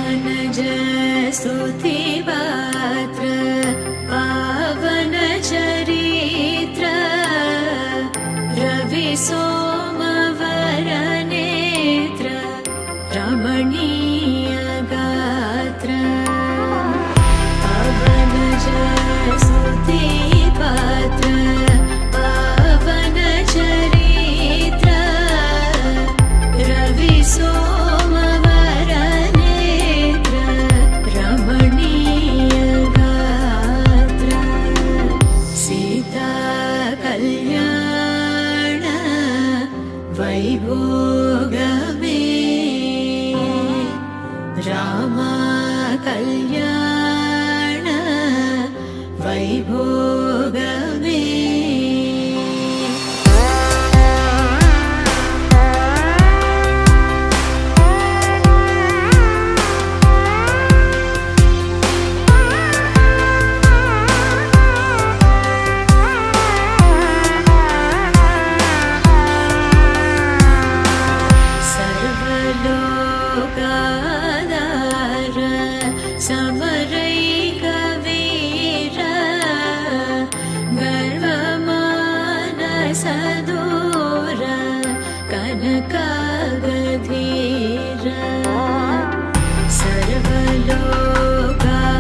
वनज स्तुति पात्र पावन चरित्र रवि सोमवर नेत्र रमणीय गात्र वनज स्तुति पात्र पावन चरित्र रवि सोमवर नेत्र रमणीय गात्र सीता कल्याण वैभोगमे रामा कल्याण वैभोगमे सर्वलोकाधार समरैक वीर गर्वमानसदूर कनकागधीर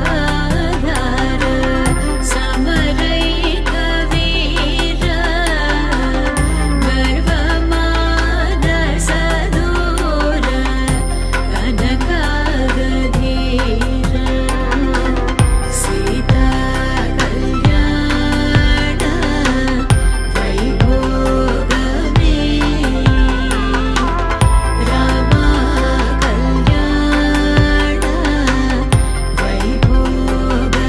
सर्वलोकाधार समरैक वीर गर्वमानसदूर कनकागधीर सीता कल्याण वैभोगमे रामा कल्याण वैभोगमे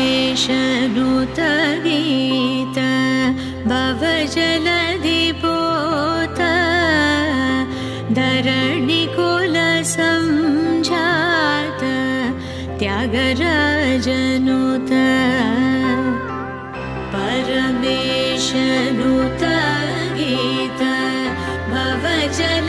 परमेशनुत गीत भवजलधिपोत धरणिकुल संजात त्यागराजनुत परमेशनुत गीत भवजल